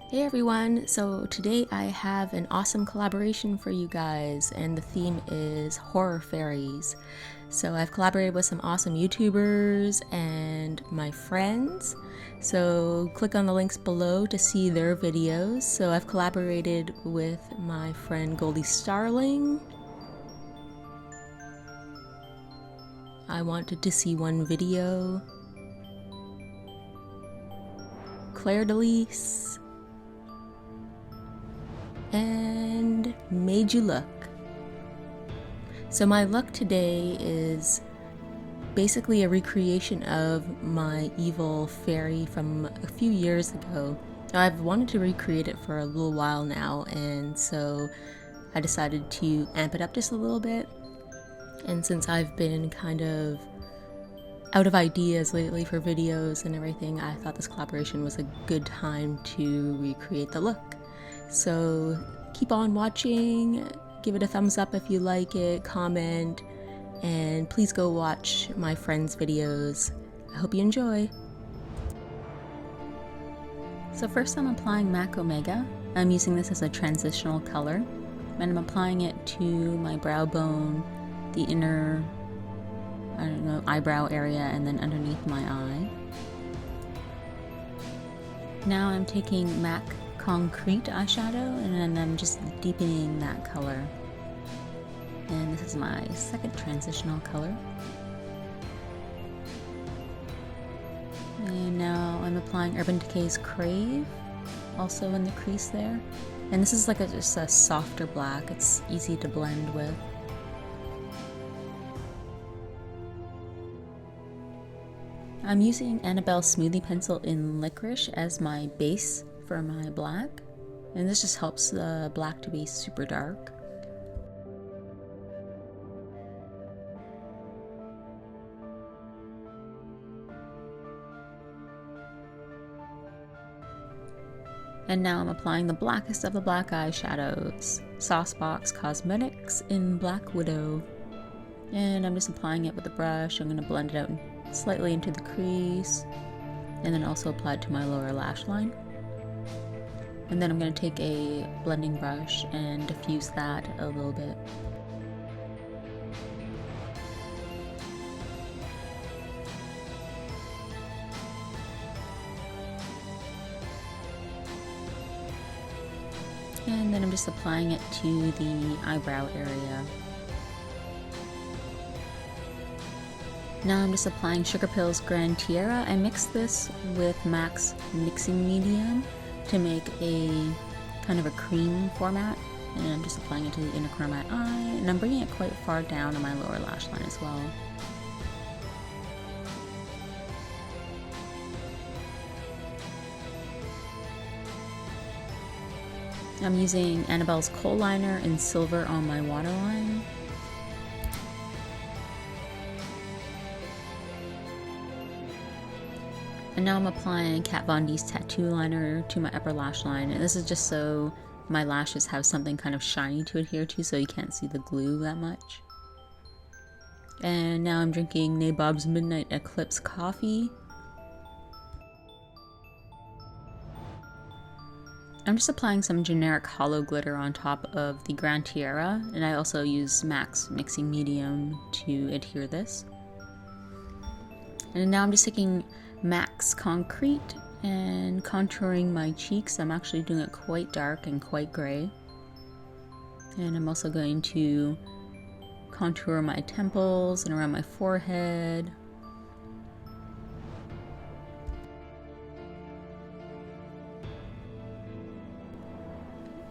Hey everyone, so today I have an awesome collaboration for you guys, and the theme is horror fairies. So I've collaborated with some awesome YouTubers and my friends, so click on the links below to see their videos. So I've collaborated with my friend Goldie Starling. I wanted to see one video. Claire Delise. And Made You Look. So my look today is basically a recreation of my evil fairy from a few years ago. Now, I've wanted to recreate it for a little while now, and so I decided to amp it up just a little bit. And since I've been kind of out of ideas lately for videos and everything, I thought this collaboration was a good time to recreate the look. So keep on watching, give it a thumbs up if you like it, comment, and please go watch my friends' videos. I hope you enjoy. So first I'm applying MAC Omega. I'm using this as a transitional color, and I'm applying it to my brow bone, the inner, eyebrow area, and then underneath my eye. Now I'm taking MAC Concrete eyeshadow, and then I'm just deepening that color. And this is my second transitional color. And now I'm applying Urban Decay's Crave, also in the crease there. And this is like just a softer black, it's easy to blend with. I'm using Annabelle Smoothie Pencil in Licorice as my base for my black, and this just helps the black to be super dark. And now I'm applying the blackest of the black eyeshadows, Saucebox Cosmetics in Black Widow. And I'm just applying it with a brush. I'm going to blend it out slightly into the crease, and then also apply it to my lower lash line. And then I'm going to take a blending brush and diffuse that a little bit. And then I'm just applying it to the eyebrow area. Now I'm just applying Sugarpill's Grand Tiara. I mixed this with MAC's mixing medium to make a kind of a cream format, and I'm just applying it to the inner corner of my eye, and I'm bringing it quite far down on my lower lash line as well. I'm using Annabelle's Kohl liner in silver on my waterline. And now I'm applying Kat Von D's tattoo liner to my upper lash line, and this is just so my lashes have something kind of shiny to adhere to, so you can't see the glue that much. And now I'm drinking Nabob's Midnight Eclipse coffee. I'm just applying some generic hollow glitter on top of the Grand Tiara, and I also use MAC's mixing medium to adhere this. And now I'm just taking MAC's Concrete and contouring my cheeks. I'm actually doing it quite dark and quite gray. And I'm also going to contour my temples and around my forehead.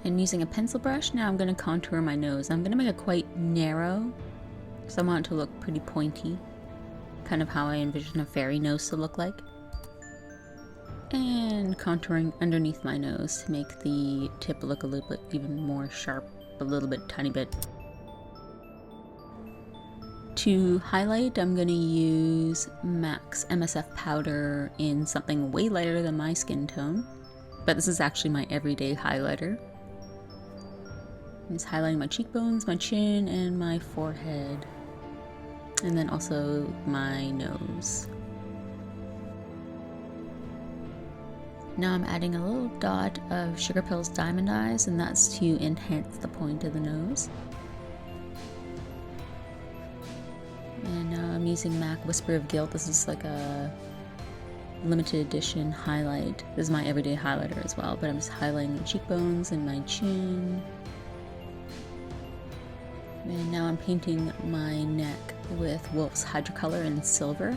And using a pencil brush, now I'm going to contour my nose. I'm going to make it quite narrow, so I want it to look pretty pointy. Kind of how I envision a fairy nose to look like. And contouring underneath my nose to make the tip look a little bit even more sharp, a little bit, tiny bit. To highlight, I'm going to use MAC's MSF Powder in something way lighter than my skin tone, but this is actually my everyday highlighter. I'm just highlighting my cheekbones, my chin, and my forehead. And then also my nose. Now I'm adding a little dot of Sugarpill's Diamond Eyes, and that's to enhance the point of the nose. And now I'm using MAC Whisper of Guilt. This is like a limited edition highlight. This is my everyday highlighter as well, but I'm just highlighting the cheekbones and my chin. And now I'm painting my neck with Wolfe's Hydrocolor in silver.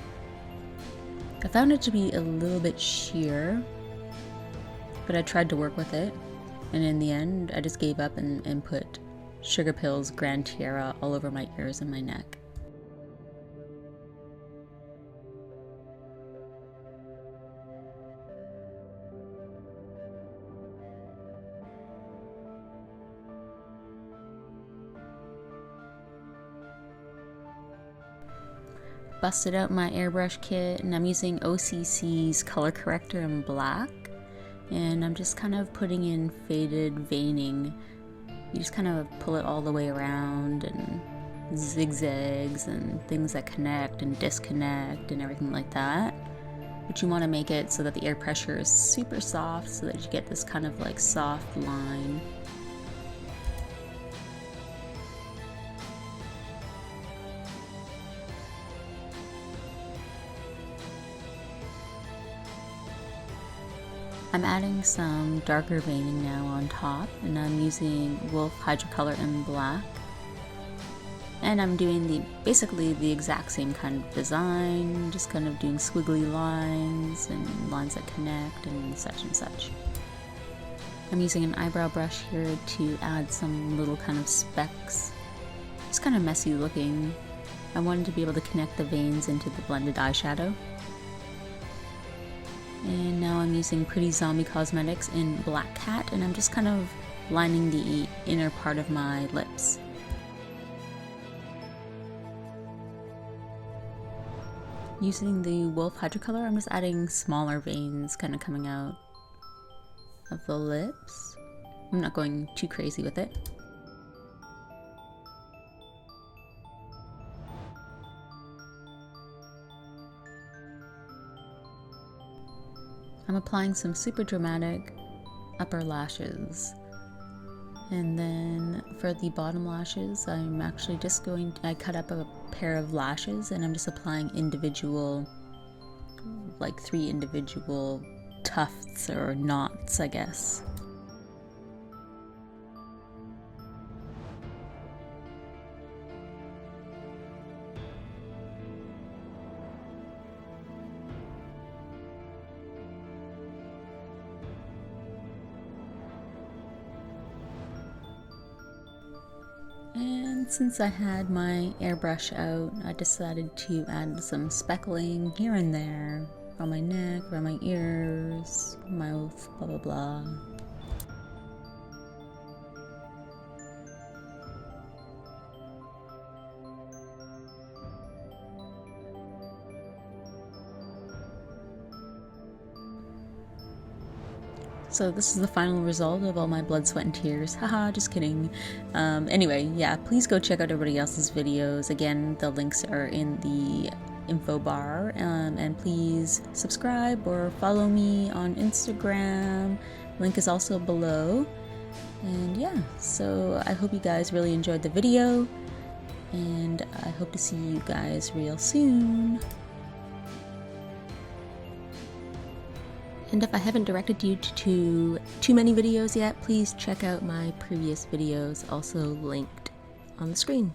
I found it to be a little bit sheer, but I tried to work with it, and in the end I just gave up and put Sugarpill's Grand Tiara all over my ears and my neck. Busted out my airbrush kit, and I'm using OCC's color corrector in black, and I'm just kind of putting in faded veining. You just kind of pull it all the way around, and zigzags and things that connect and disconnect and everything like that. But you want to make it so that the air pressure is super soft, so that you get this kind of like soft line. I'm adding some darker veining now on top, and I'm using Wolfe Hydrocolor in black. And I'm doing basically the exact same kind of design, just kind of doing squiggly lines and lines that connect and such and such. I'm using an eyebrow brush here to add some little kind of specks. It's kind of messy looking. I wanted to be able to connect the veins into the blended eyeshadow. And now I'm using Pretty Zombie Cosmetics in Black Cat, and I'm just kind of lining the inner part of my lips. Using the Wolfe Hydrocolor, I'm just adding smaller veins kind of coming out of the lips. I'm not going too crazy with it. I'm applying some super dramatic upper lashes, and then for the bottom lashes I'm actually just I cut up a pair of lashes, and I'm just applying individual, like 3 individual tufts or knots, I guess. And since I had my airbrush out, I decided to add some speckling here and there on my neck, around my ears, mouth, blah blah blah. So this is the final result of all my blood, sweat, and tears. Haha, just kidding. Anyway, yeah, please go check out everybody else's videos. Again, the links are in the info bar. And please subscribe or follow me on Instagram. Link is also below. And yeah, so I hope you guys really enjoyed the video. And I hope to see you guys real soon. And if I haven't directed you to too many videos yet, please check out my previous videos, also linked on the screen.